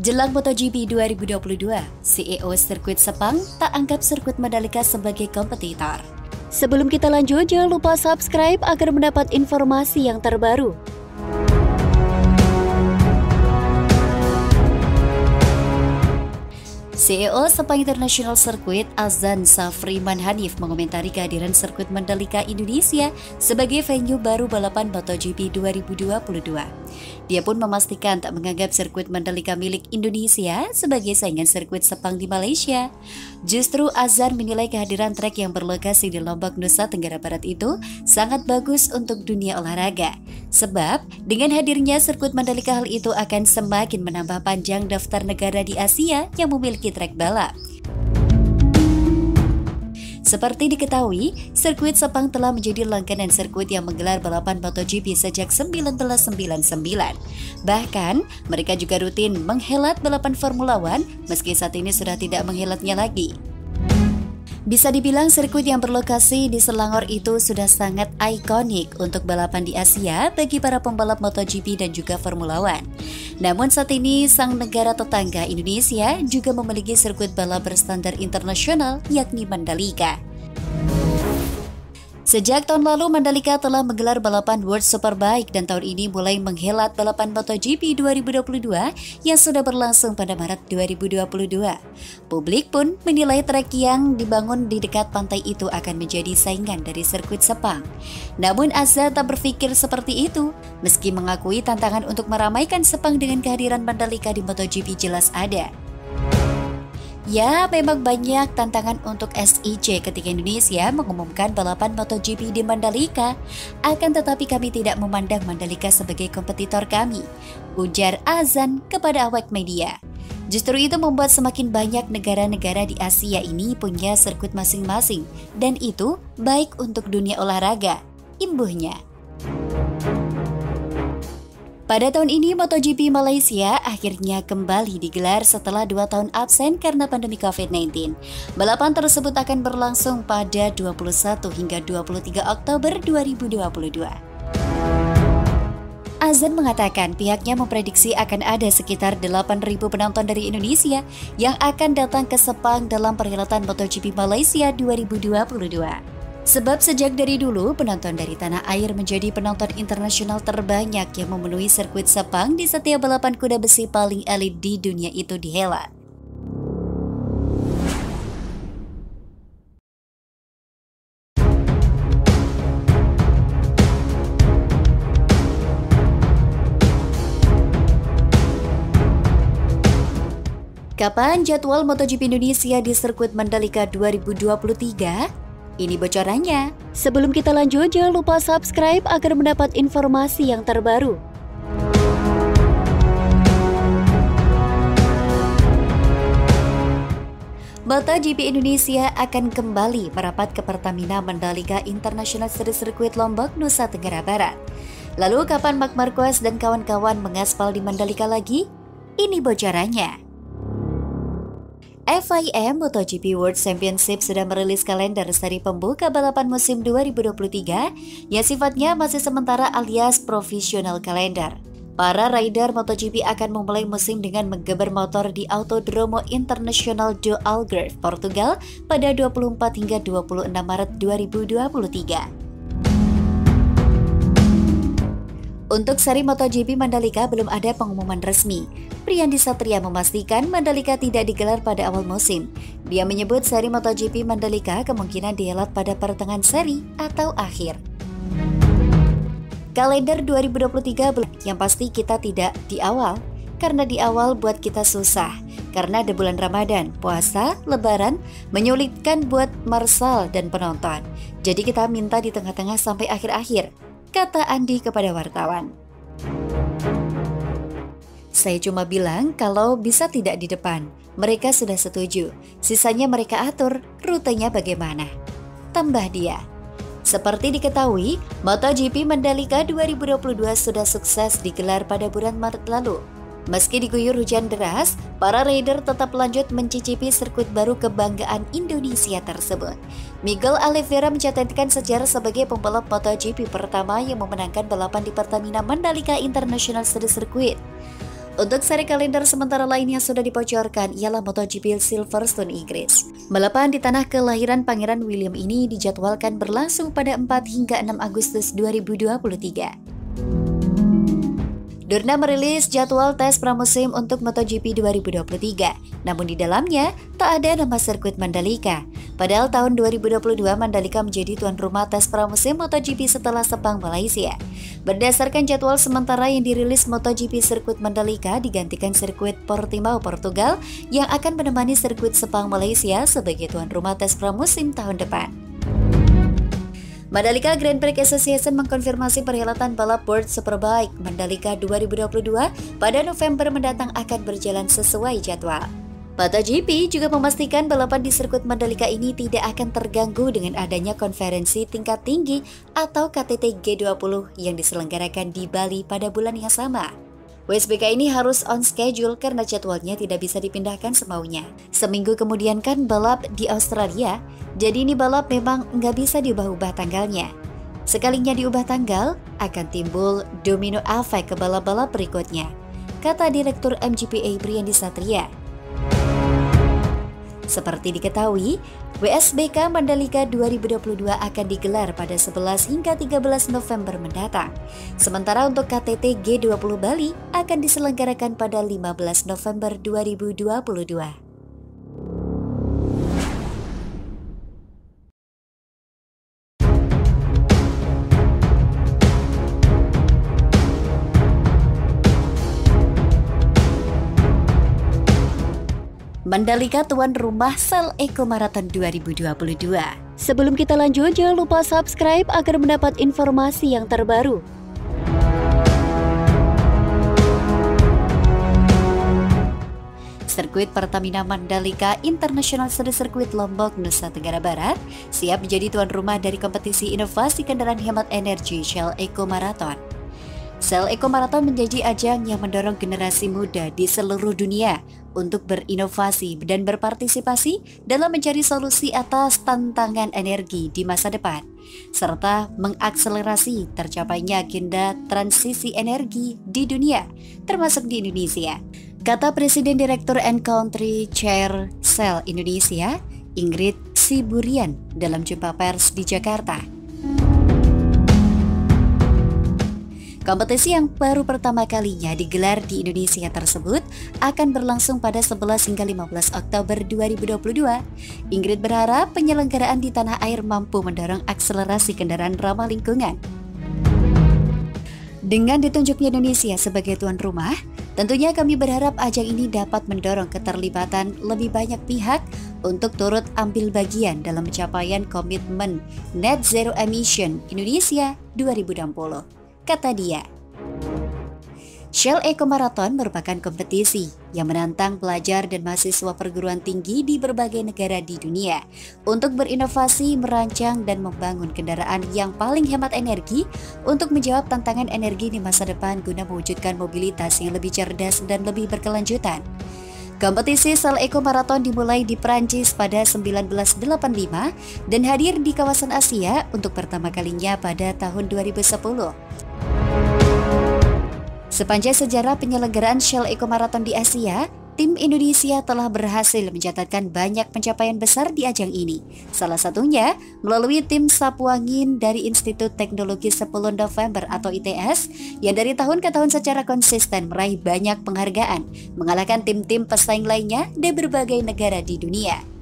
Jelang MotoGP 2022, CEO sirkuit Sepang tak anggap sirkuit Mandalika sebagai kompetitor. Sebelum kita lanjut, jangan lupa subscribe agar mendapat informasi yang terbaru. CEO Sepang International Circuit Azan Safriman Hanif mengomentari kehadiran sirkuit Mandalika Indonesia sebagai venue baru balapan MotoGP 2022. Dia pun memastikan tak menganggap sirkuit Mandalika milik Indonesia sebagai saingan sirkuit Sepang di Malaysia. Justru Azan menilai kehadiran trek yang berlokasi di Lombok, Nusa Tenggara Barat itu sangat bagus untuk dunia olahraga. Sebab dengan hadirnya sirkuit Mandalika, hal itu akan semakin menambah panjang daftar negara di Asia yang memiliki trek balap. Seperti diketahui, sirkuit Sepang telah menjadi langganan sirkuit yang menggelar balapan MotoGP sejak 1999. Bahkan, mereka juga rutin menghelat balapan Formula One meski saat ini sudah tidak menghelatnya lagi. Bisa dibilang sirkuit yang berlokasi di Selangor itu sudah sangat ikonik untuk balapan di Asia bagi para pembalap MotoGP dan juga Formula One. Namun saat ini sang negara tetangga Indonesia juga memiliki sirkuit balap berstandar internasional yakni Mandalika. Sejak tahun lalu, Mandalika telah menggelar balapan World Superbike dan tahun ini mulai menghelat balapan MotoGP 2022 yang sudah berlangsung pada Maret 2022. Publik pun menilai trek yang dibangun di dekat pantai itu akan menjadi saingan dari sirkuit Sepang. Namun Azan tak berpikir seperti itu, meski mengakui tantangan untuk meramaikan Sepang dengan kehadiran Mandalika di MotoGP jelas ada. Ya, memang banyak tantangan untuk SIC ketika Indonesia mengumumkan balapan MotoGP di Mandalika. Akan tetapi kami tidak memandang Mandalika sebagai kompetitor kami, ujar Azan kepada awak media. Justru itu membuat semakin banyak negara-negara di Asia ini punya sirkuit masing-masing, dan itu baik untuk dunia olahraga, imbuhnya. Pada tahun ini, MotoGP Malaysia akhirnya kembali digelar setelah 2 tahun absen karena pandemi COVID-19. Balapan tersebut akan berlangsung pada 21 hingga 23 Oktober 2022. Azan mengatakan pihaknya memprediksi akan ada sekitar 8.000 penonton dari Indonesia yang akan datang ke Sepang dalam perhelatan MotoGP Malaysia 2022. Sebab sejak dari dulu, penonton dari tanah air menjadi penonton internasional terbanyak yang memenuhi sirkuit Sepang di setiap balapan kuda besi paling elit di dunia itu dihelat. Kapan jadwal MotoGP Indonesia di sirkuit Mandalika 2023? Ini bocorannya. Sebelum kita lanjut, jangan lupa subscribe agar mendapat informasi yang terbaru. MotoGP Indonesia akan kembali merapat ke Pertamina Mandalika International Series Circuit Lombok, Nusa Tenggara Barat. Lalu kapan Marc Marquez dan kawan-kawan mengaspal di Mandalika lagi? Ini bocorannya. FIM MotoGP World Championship sudah merilis kalender seri pembuka balapan musim 2023 yang sifatnya masih sementara alias profesional kalender. Para rider MotoGP akan memulai musim dengan menggeber motor di Autodromo Internacional do Algarve, Portugal pada 24 hingga 26 Maret 2023. Untuk seri MotoGP Mandalika belum ada pengumuman resmi. Priyandi Satria memastikan Mandalika tidak digelar pada awal musim. Dia menyebut seri MotoGP Mandalika kemungkinan dihelat pada pertengahan seri atau akhir. Kalender 2023 yang pasti kita tidak di awal, karena di awal buat kita susah. Karena ada bulan Ramadan, puasa, lebaran, menyulitkan buat Marsal dan penonton. Jadi kita minta di tengah-tengah sampai akhir-akhir, kata Andi kepada wartawan. Saya cuma bilang kalau bisa tidak di depan, mereka sudah setuju, sisanya mereka atur rutenya bagaimana, tambah dia. Seperti diketahui, MotoGP Mandalika 2022 sudah sukses digelar pada bulan Maret lalu. Meski diguyur hujan deras, para rider tetap lanjut mencicipi sirkuit baru kebanggaan Indonesia tersebut. Miguel Oliveira mencatatkan sejarah sebagai pembalap MotoGP pertama yang memenangkan balapan di Pertamina Mandalika International Series Circuit. Untuk seri kalender sementara lain yang sudah dibocorkan ialah MotoGP Silverstone Inggris. Balapan di tanah kelahiran Pangeran William ini dijadwalkan berlangsung pada 4 hingga 6 Agustus 2023. Dorna merilis jadwal tes pramusim untuk MotoGP 2023, namun di dalamnya tak ada nama sirkuit Mandalika. Padahal tahun 2022 Mandalika menjadi tuan rumah tes pramusim MotoGP setelah Sepang, Malaysia. Berdasarkan jadwal sementara yang dirilis, MotoGP sirkuit Mandalika digantikan sirkuit Portimao, Portugal yang akan menemani sirkuit Sepang, Malaysia sebagai tuan rumah tes pramusim tahun depan. Mandalika Grand Prix Association mengkonfirmasi perhelatan balap World Superbike Mandalika 2022 pada November mendatang akan berjalan sesuai jadwal. MotoGP juga memastikan balapan di sirkuit Mandalika ini tidak akan terganggu dengan adanya konferensi tingkat tinggi atau KTT G20 yang diselenggarakan di Bali pada bulan yang sama. WSBK ini harus on schedule karena jadwalnya tidak bisa dipindahkan semaunya. Seminggu kemudian kan balap di Australia, jadi ini balap memang nggak bisa diubah-ubah tanggalnya. Sekalinya diubah tanggal, akan timbul domino efek ke balap-balap berikutnya, kata Direktur MGPA Briandi Satria. Seperti diketahui, WSBK Mandalika 2022 akan digelar pada 11 hingga 13 November mendatang. Sementara untuk KTT G20 Bali akan diselenggarakan pada 15 November 2022. Mandalika tuan rumah Sel Eco Marathon 2022. Sebelum kita lanjut, jangan lupa subscribe agar mendapat informasi yang terbaru. Sirkuit Pertamina Mandalika International Circuit Lombok, Nusa Tenggara Barat siap menjadi tuan rumah dari kompetisi inovasi kendaraan hemat energi Shell Eco Marathon. Shell Eco Marathon menjadi ajang yang mendorong generasi muda di seluruh dunia untuk berinovasi dan berpartisipasi dalam mencari solusi atas tantangan energi di masa depan, serta mengakselerasi tercapainya agenda transisi energi di dunia, termasuk di Indonesia, kata Presiden Direktur and Country Chair Shell Indonesia, Ingrid Siburian, dalam jumpa pers di Jakarta. Kompetisi yang baru pertama kalinya digelar di Indonesia tersebut akan berlangsung pada 11 hingga 15 Oktober 2022. Ingrid berharap penyelenggaraan di tanah air mampu mendorong akselerasi kendaraan ramah lingkungan. Dengan ditunjuknya Indonesia sebagai tuan rumah, tentunya kami berharap ajang ini dapat mendorong keterlibatan lebih banyak pihak untuk turut ambil bagian dalam pencapaian komitmen Net Zero Emission Indonesia 2060. Kata dia. Shell Eco Marathon merupakan kompetisi yang menantang pelajar dan mahasiswa perguruan tinggi di berbagai negara di dunia untuk berinovasi, merancang, dan membangun kendaraan yang paling hemat energi untuk menjawab tantangan energi di masa depan guna mewujudkan mobilitas yang lebih cerdas dan lebih berkelanjutan. Kompetisi Shell Eco Marathon dimulai di Prancis pada 1985 dan hadir di kawasan Asia untuk pertama kalinya pada tahun 2010. Sepanjang sejarah penyelenggaraan Shell Eco Marathon di Asia, tim Indonesia telah berhasil mencatatkan banyak pencapaian besar di ajang ini. Salah satunya melalui tim sapu angin dari Institut Teknologi 10 November atau ITS yang dari tahun ke tahun secara konsisten meraih banyak penghargaan, mengalahkan tim-tim pesaing lainnya di berbagai negara di dunia.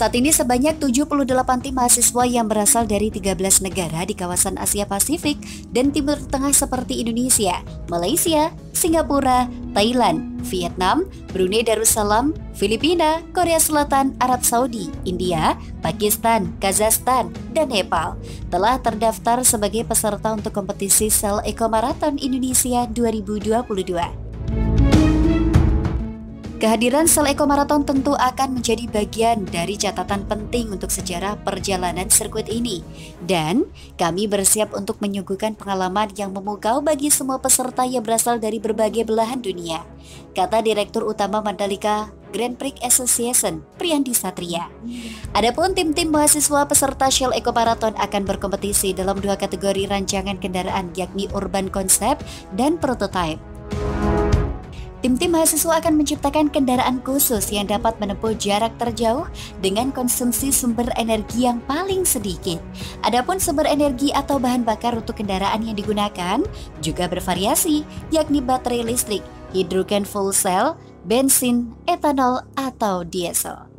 Saat ini sebanyak 78 tim mahasiswa yang berasal dari 13 negara di kawasan Asia Pasifik dan Timur Tengah seperti Indonesia, Malaysia, Singapura, Thailand, Vietnam, Brunei Darussalam, Filipina, Korea Selatan, Arab Saudi, India, Pakistan, Kazakhstan, dan Nepal telah terdaftar sebagai peserta untuk kompetisi Shell Eco Marathon Indonesia 2022. Kehadiran Shell Eco Marathon tentu akan menjadi bagian dari catatan penting untuk sejarah perjalanan sirkuit ini. Dan kami bersiap untuk menyuguhkan pengalaman yang memukau bagi semua peserta yang berasal dari berbagai belahan dunia, kata Direktur Utama Mandalika Grand Prix Association, Briandi Satria. Adapun tim-tim mahasiswa peserta Shell Eco Marathon akan berkompetisi dalam dua kategori rancangan kendaraan, yakni Urban Concept dan Prototype. Tim-tim mahasiswa akan menciptakan kendaraan khusus yang dapat menempuh jarak terjauh dengan konsumsi sumber energi yang paling sedikit. Adapun sumber energi atau bahan bakar untuk kendaraan yang digunakan juga bervariasi, yakni baterai listrik, hidrogen fuel cell, bensin, etanol, atau diesel.